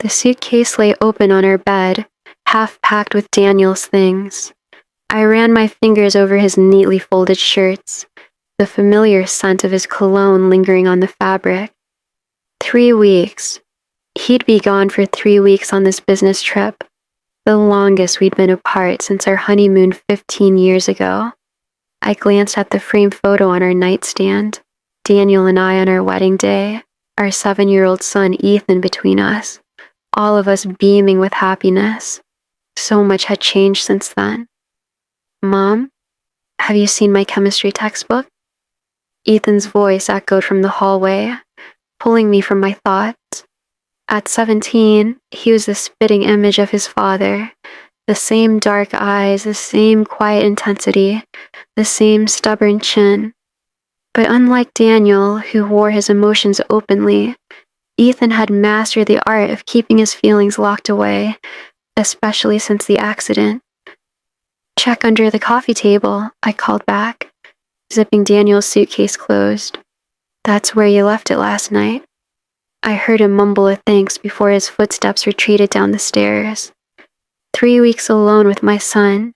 The suitcase lay open on our bed, half packed with Daniel's things. I ran my fingers over his neatly folded shirts, the familiar scent of his cologne lingering on the fabric. 3 weeks. He'd be gone for 3 weeks on this business trip, the longest we'd been apart since our honeymoon 15 years ago. I glanced at the framed photo on our nightstand, Daniel and I on our wedding day, our 7-year-old son Ethan between us, all of us beaming with happiness. So much had changed since then. Mom, have you seen my chemistry textbook? Ethan's voice echoed from the hallway, pulling me from my thoughts. At 17, he was the spitting image of his father, the same dark eyes, the same quiet intensity, the same stubborn chin. But unlike Daniel, who wore his emotions openly, Ethan had mastered the art of keeping his feelings locked away, especially since the accident. Check under the coffee table, I called back, zipping Daniel's suitcase closed. That's where you left it last night. I heard him mumble a thanks before his footsteps retreated down the stairs. 3 weeks alone with my son.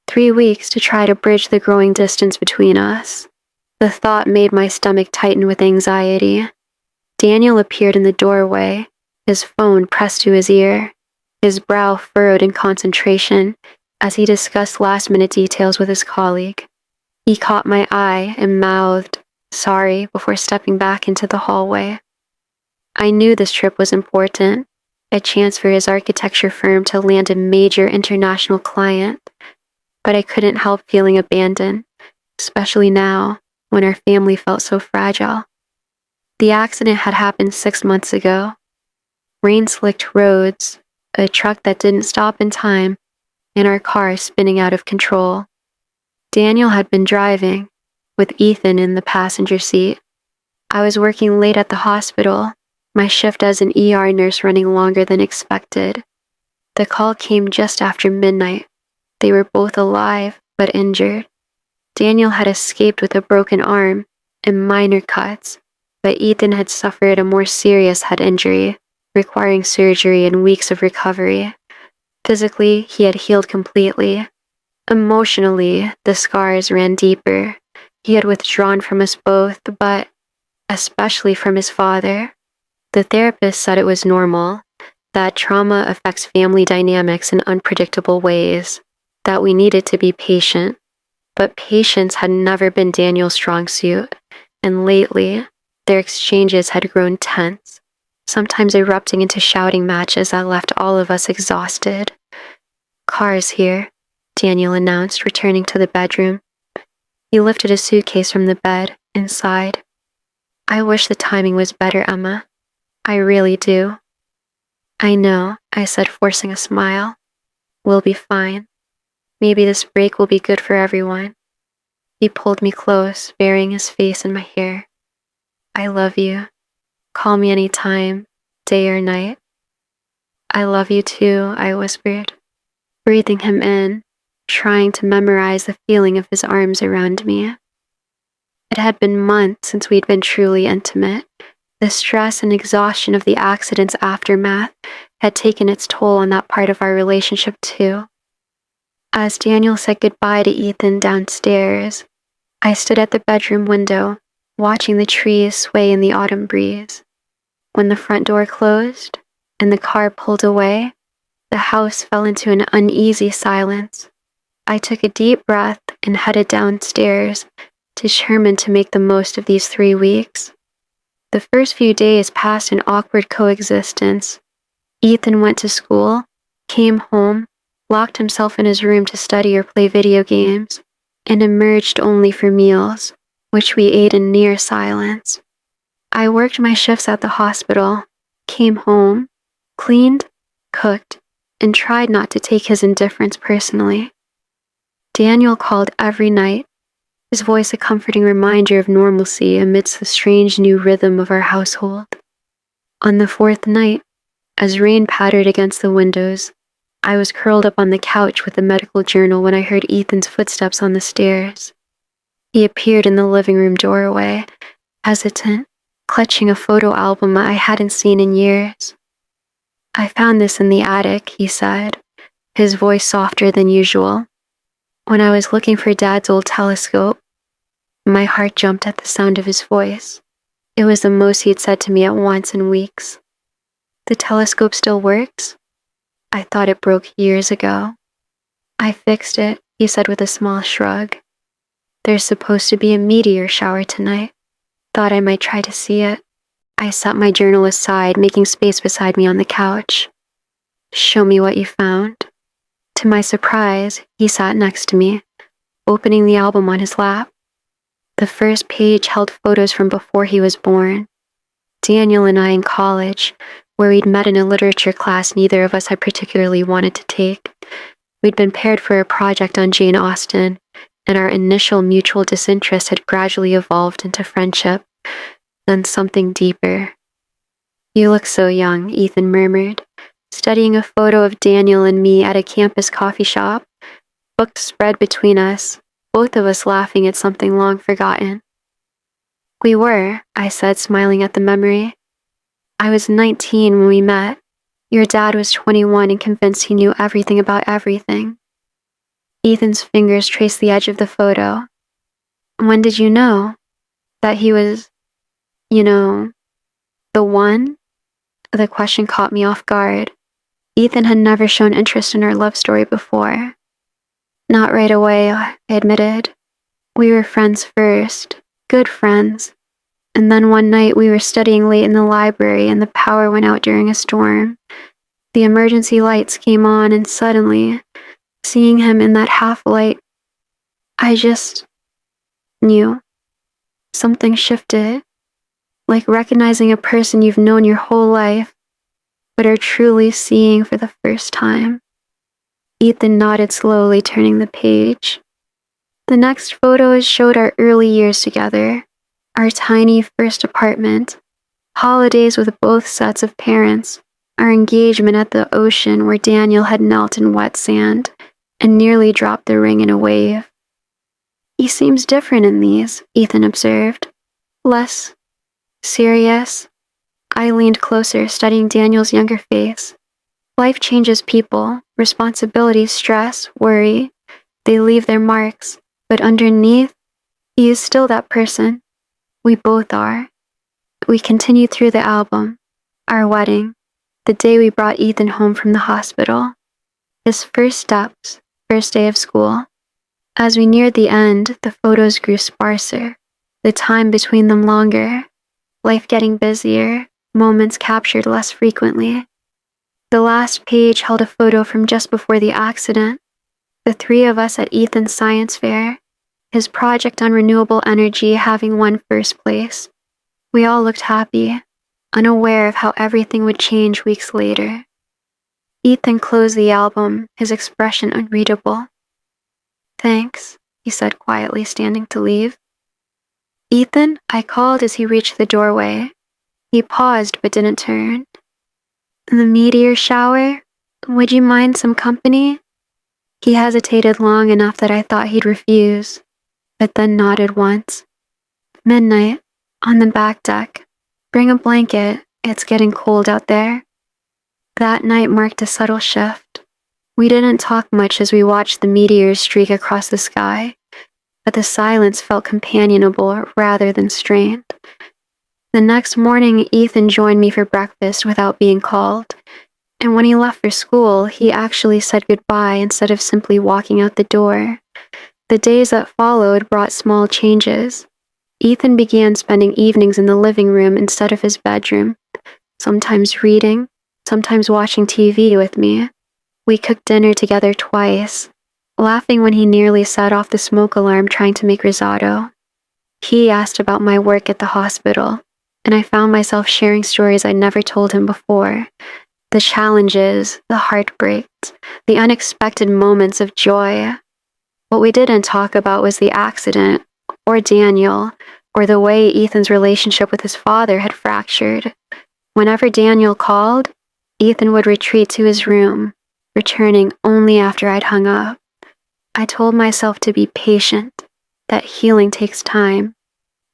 3 weeks to try to bridge the growing distance between us. The thought made my stomach tighten with anxiety. Daniel appeared in the doorway, his phone pressed to his ear, his brow furrowed in concentration as he discussed last-minute details with his colleague. He caught my eye and mouthed, "Sorry," before stepping back into the hallway. I knew this trip was important, a chance for his architecture firm to land a major international client, but I couldn't help feeling abandoned, especially now, when our family felt so fragile. The accident had happened 6 months ago. Rain-slicked roads, a truck that didn't stop in time, and our car spinning out of control. Daniel had been driving, with Ethan in the passenger seat. I was working late at the hospital, my shift as an ER nurse running longer than expected. The call came just after midnight. They were both alive, but injured. Daniel had escaped with a broken arm and minor cuts, but Ethan had suffered a more serious head injury, requiring surgery and weeks of recovery. Physically, he had healed completely. Emotionally, the scars ran deeper. He had withdrawn from us both, but especially from his father. The therapist said it was normal, that trauma affects family dynamics in unpredictable ways, that we needed to be patient. But patience had never been Daniel's strong suit, and lately, their exchanges had grown tense, sometimes erupting into shouting matches that left all of us exhausted. "Car's here," Daniel announced, returning to the bedroom. He lifted a suitcase from the bed and sighed. "I wish the timing was better, Emma. I really do." "I know," I said, forcing a smile. "We'll be fine. Maybe this break will be good for everyone." He pulled me close, burying his face in my hair. "I love you. Call me anytime, day or night." "I love you too," I whispered, breathing him in, trying to memorize the feeling of his arms around me. It had been months since we'd been truly intimate. The stress and exhaustion of the accident's aftermath had taken its toll on that part of our relationship too. As Daniel said goodbye to Ethan downstairs, I stood at the bedroom window, watching the trees sway in the autumn breeze. When the front door closed and the car pulled away, the house fell into an uneasy silence. I took a deep breath and headed downstairs, determined to make the most of these 3 weeks. The first few days passed in awkward coexistence. Ethan went to school, came home, locked himself in his room to study or play video games, and emerged only for meals, which we ate in near silence. I worked my shifts at the hospital, came home, cleaned, cooked, and tried not to take his indifference personally. Daniel called every night, his voice a comforting reminder of normalcy amidst the strange new rhythm of our household. On the 4th night, as rain pattered against the windows, I was curled up on the couch with a medical journal when I heard Ethan's footsteps on the stairs. He appeared in the living room doorway, hesitant, clutching a photo album I hadn't seen in years. I found this in the attic, he said, his voice softer than usual. When I was looking for Dad's old telescope, my heart jumped at the sound of his voice. It was the most he'd said to me at once in weeks. The telescope still works? I thought it broke years ago. I fixed it, he said with a small shrug. There's supposed to be a meteor shower tonight. Thought I might try to see it. I set my journal aside, making space beside me on the couch. Show me what you found. To my surprise, he sat next to me, opening the album on his lap. The first page held photos from before he was born. Daniel and I in college, where we'd met in a literature class neither of us had particularly wanted to take. We'd been paired for a project on Jane Austen, and our initial mutual disinterest had gradually evolved into friendship, then something deeper. You look so young, Ethan murmured, studying a photo of Daniel and me at a campus coffee shop, books spread between us, both of us laughing at something long forgotten. We were, I said, smiling at the memory. I was 19 when we met. Your dad was 21 and convinced he knew everything about everything. Ethan's fingers traced the edge of the photo. When did you know that he was, the one? The question caught me off guard. Ethan had never shown interest in our love story before. Not right away, I admitted. We were friends first, good friends. And then one night we were studying late in the library and the power went out during a storm. The emergency lights came on and suddenly, seeing him in that half light, I just knew. Something shifted, like recognizing a person you've known your whole life, but are truly seeing for the first time. Ethan nodded slowly, turning the page. The next photos showed our early years together, our tiny first apartment, holidays with both sets of parents, our engagement at the ocean where Daniel had knelt in wet sand and nearly dropped the ring in a wave. He seems different in these, Ethan observed. Less serious. I leaned closer, studying Daniel's younger face. Life changes people, responsibilities, stress, worry. They leave their marks, but underneath, he is still that person. We both are. We continued through the album, our wedding, the day we brought Ethan home from the hospital, his first steps, first day of school. As we neared the end, the photos grew sparser, the time between them longer, life getting busier, moments captured less frequently. The last page held a photo from just before the accident, the three of us at Ethan's science fair, his project on renewable energy having won first place. We all looked happy, unaware of how everything would change weeks later. Ethan closed the album, his expression unreadable. Thanks, he said quietly, standing to leave. Ethan, I called as he reached the doorway. He paused but didn't turn. The meteor shower? Would you mind some company? He hesitated long enough that I thought he'd refuse, but then nodded once. Midnight, on the back deck. Bring a blanket, it's getting cold out there. That night marked a subtle shift. We didn't talk much as we watched the meteors streak across the sky, but the silence felt companionable rather than strained. The next morning, Ethan joined me for breakfast without being called, and when he left for school, he actually said goodbye instead of simply walking out the door. The days that followed brought small changes. Ethan began spending evenings in the living room instead of his bedroom, sometimes reading, sometimes watching TV with me. We cooked dinner together twice, laughing when he nearly set off the smoke alarm trying to make risotto. He asked about my work at the hospital, and I found myself sharing stories I'd never told him before. The challenges, the heartbreaks, the unexpected moments of joy. What we didn't talk about was the accident, or Daniel, or the way Ethan's relationship with his father had fractured. Whenever Daniel called, Ethan would retreat to his room, returning only after I'd hung up. I told myself to be patient, that healing takes time.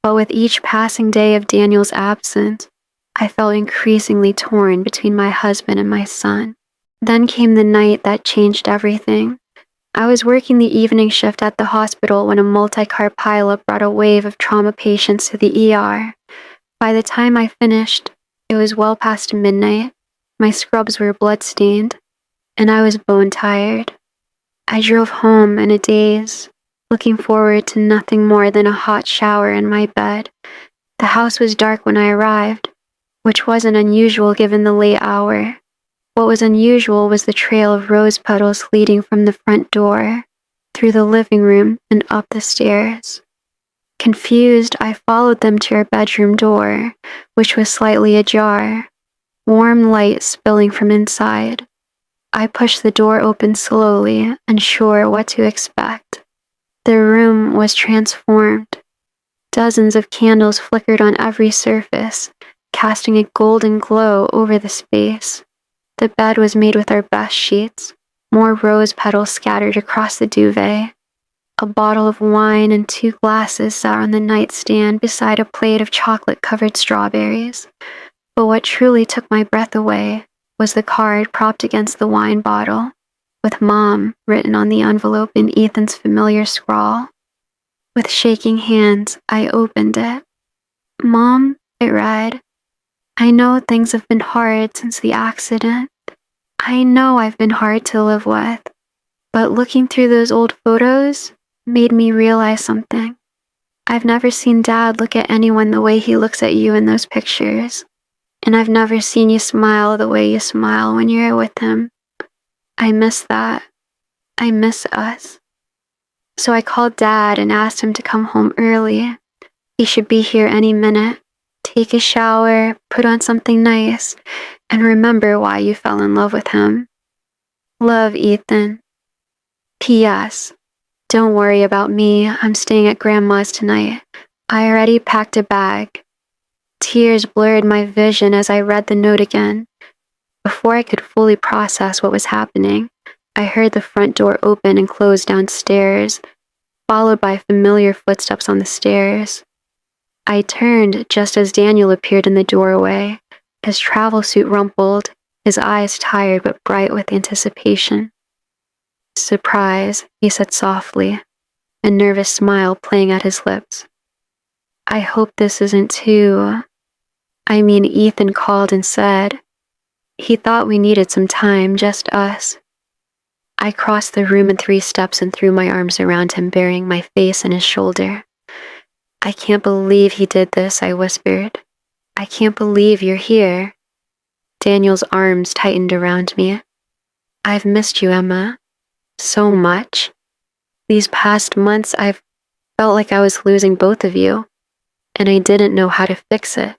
But with each passing day of Daniel's absence, I felt increasingly torn between my husband and my son. Then came the night that changed everything. I was working the evening shift at the hospital when a multi-car pileup brought a wave of trauma patients to the ER. By the time I finished, it was well past midnight. My scrubs were blood-stained, and I was bone-tired. I drove home in a daze, looking forward to nothing more than a hot shower in my bed. The house was dark when I arrived, which wasn't unusual given the late hour. What was unusual was the trail of rose petals leading from the front door, through the living room, and up the stairs. Confused, I followed them to our bedroom door, which was slightly ajar, warm light spilling from inside. I pushed the door open slowly, unsure what to expect. The room was transformed. Dozens of candles flickered on every surface, casting a golden glow over the space. The bed was made with our best sheets, more rose petals scattered across the duvet. A bottle of wine and 2 glasses sat on the nightstand beside a plate of chocolate-covered strawberries. But what truly took my breath away was the card propped against the wine bottle, with Mom written on the envelope in Ethan's familiar scrawl. With shaking hands, I opened it. "Mom," it read, "I know things have been hard since the accident. I know I've been hard to live with. But looking through those old photos made me realize something. I've never seen Dad look at anyone the way he looks at you in those pictures. And I've never seen you smile the way you smile when you're with him. I miss that. I miss us." So I called Dad and asked him to come home early. He should be here any minute. Take a shower, put on something nice, and remember why you fell in love with him. Love, Ethan. P.S. Don't worry about me. I'm staying at Grandma's tonight. I already packed a bag. Tears blurred my vision as I read the note again. Before I could fully process what was happening, I heard the front door open and close downstairs, followed by familiar footsteps on the stairs. I turned just as Daniel appeared in the doorway, his travel suit rumpled, his eyes tired but bright with anticipation. "Surprise," he said softly, a nervous smile playing at his lips. "I hope this isn't too..." Ethan called and said. He thought we needed some time, just us. I crossed the room in 3 steps and threw my arms around him, burying my face in his shoulder. "I can't believe he did this," I whispered. "I can't believe you're here." Daniel's arms tightened around me. "I've missed you, Emma. So much. These past months, I've felt like I was losing both of you, and I didn't know how to fix it."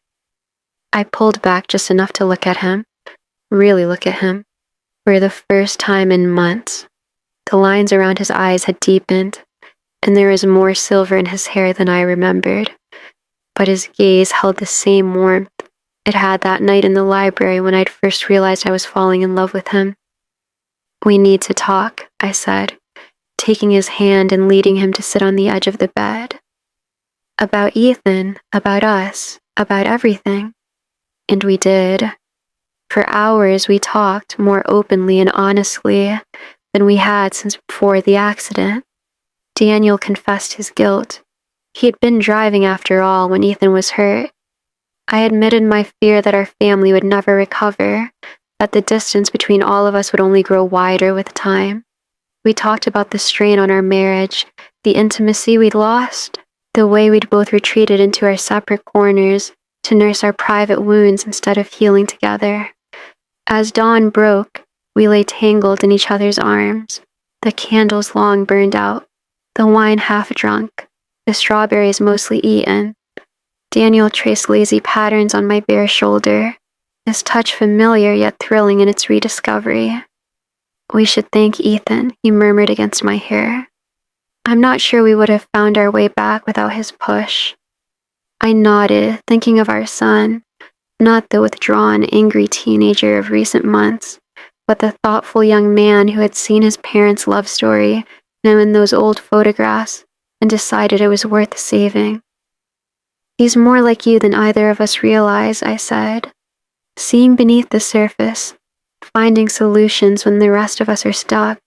I pulled back just enough to look at him, really look at him, for the first time in months. The lines around his eyes had deepened, and there was more silver in his hair than I remembered. But his gaze held the same warmth it had that night in the library when I'd first realized I was falling in love with him. "We need to talk," I said, taking his hand and leading him to sit on the edge of the bed. "About Ethan, about us, about everything." And we did. For hours we talked more openly and honestly than we had since before the accident. Daniel confessed his guilt. He had been driving after all when Ethan was hurt. I admitted my fear that our family would never recover, that the distance between all of us would only grow wider with time. We talked about the strain on our marriage, the intimacy we'd lost, the way we'd both retreated into our separate corners to nurse our private wounds instead of healing together. As dawn broke, we lay tangled in each other's arms, the candles long burned out, the wine half drunk, the strawberries mostly eaten. Daniel traced lazy patterns on my bare shoulder, his touch familiar yet thrilling in its rediscovery. "We should thank Ethan," he murmured against my hair. "I'm not sure we would have found our way back without his push." I nodded, thinking of our son, not the withdrawn, angry teenager of recent months, but the thoughtful young man who had seen his parents' love story now in those old photographs and decided it was worth saving. He's more like you than either of us realize, I said, seeing beneath the surface, finding solutions when the rest of us are stuck.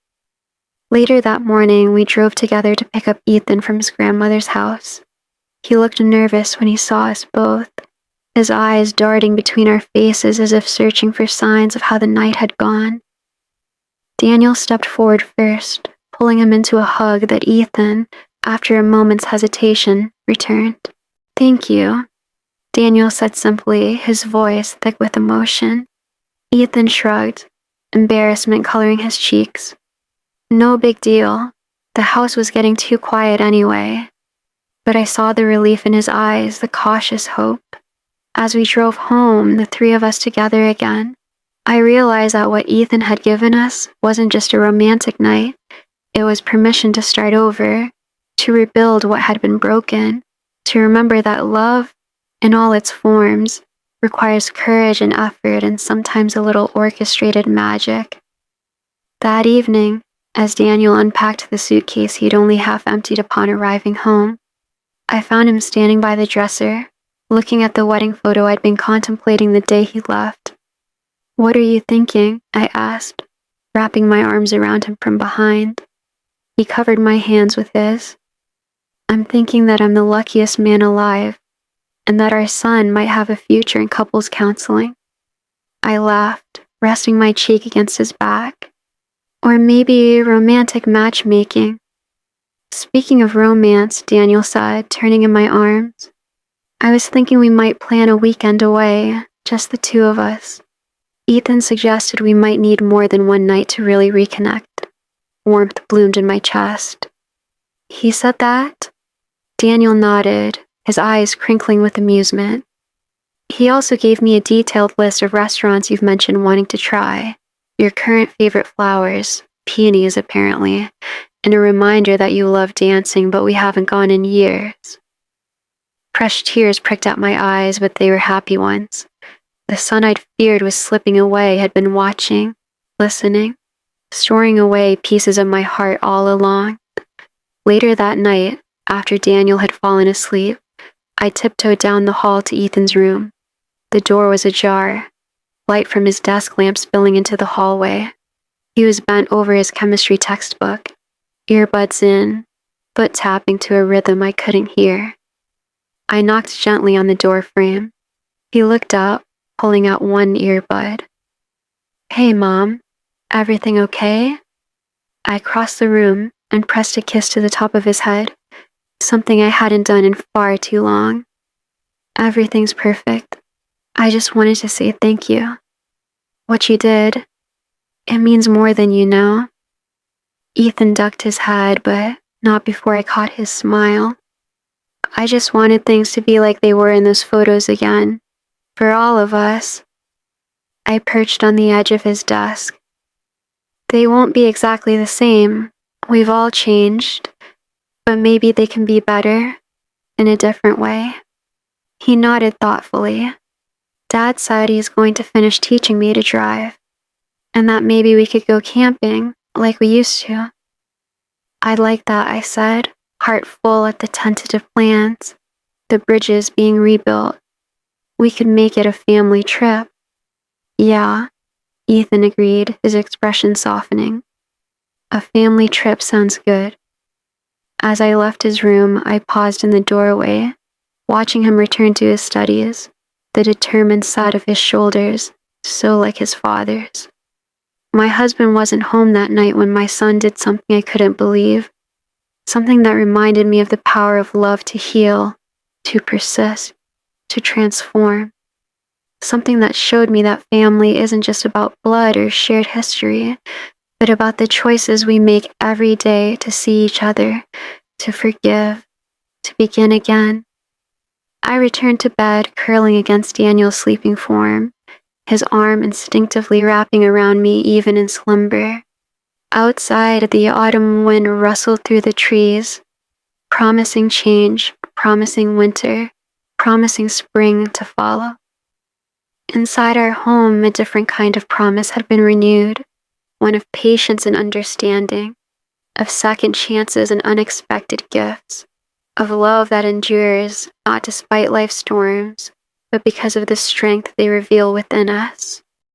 Later that morning, we drove together to pick up Ethan from his grandmother's house. He looked nervous when he saw us both, his eyes darting between our faces as if searching for signs of how the night had gone. Daniel stepped forward first, pulling him into a hug that Ethan, after a moment's hesitation, returned. "Thank you," Daniel said simply, his voice thick with emotion. Ethan shrugged, embarrassment coloring his cheeks. "No big deal. The house was getting too quiet anyway." But I saw the relief in his eyes, the cautious hope. As we drove home, the three of us together again, I realized that what Ethan had given us wasn't just a romantic night. It was permission to start over, to rebuild what had been broken, to remember that love, in all its forms, requires courage and effort and sometimes a little orchestrated magic. That evening, as Daniel unpacked the suitcase he'd only half emptied upon arriving home, I found him standing by the dresser, looking at the wedding photo I'd been contemplating the day he left. "What are you thinking?" I asked, wrapping my arms around him from behind. He covered my hands with his. "I'm thinking that I'm the luckiest man alive, and that our son might have a future in couples counseling." I laughed, resting my cheek against his back. "Or maybe romantic matchmaking." "Speaking of romance," Daniel said, turning in my arms, "I was thinking we might plan a weekend away, just the two of us." Ethan suggested we might need more than one night to really reconnect. Warmth bloomed in my chest. "He said that?" Daniel nodded, his eyes crinkling with amusement. "He also gave me a detailed list of restaurants you've mentioned wanting to try, your current favorite flowers, peonies apparently, and a reminder that you love dancing, but we haven't gone in years." Fresh tears pricked at my eyes, but they were happy ones. The sun I'd feared was slipping away had been watching, listening, storing away pieces of my heart all along. Later that night, after Daniel had fallen asleep, I tiptoed down the hall to Ethan's room. The door was ajar, light from his desk lamp spilling into the hallway. He was bent over his chemistry textbook, earbuds in, foot tapping to a rhythm I couldn't hear. I knocked gently on the door frame. He looked up, pulling out one earbud. "Hey, Mom, everything okay?" I crossed the room and pressed a kiss to the top of his head, something I hadn't done in far too long. "Everything's perfect. I just wanted to say thank you. What you did, it means more than you know." Ethan ducked his head, but not before I caught his smile. "I just wanted things to be like they were in those photos again, for all of us." I perched on the edge of his desk. "They won't be exactly the same. We've all changed, but maybe they can be better, in a different way." He nodded thoughtfully. "Dad said he's going to finish teaching me to drive, and that maybe we could go camping like we used to." "I'd like that," I said, heart full at the tentative plans, the bridges being rebuilt. "We could make it a family trip." "Yeah," Ethan agreed, his expression softening. "A family trip sounds good." As I left his room, I paused in the doorway, watching him return to his studies, the determined set of his shoulders, so like his father's. My husband wasn't home that night when my son did something I couldn't believe, something that reminded me of the power of love to heal, to persist, to transform. Something that showed me that family isn't just about blood or shared history, but about the choices we make every day to see each other, to forgive, to begin again. I returned to bed, curling against Daniel's sleeping form, his arm instinctively wrapping around me even in slumber. Outside, the autumn wind rustled through the trees, promising change, promising winter, promising spring to follow. Inside our home, a different kind of promise had been renewed, one of patience and understanding, of second chances and unexpected gifts. of love that endures, not despite life's storms, but because of the strength they reveal within us.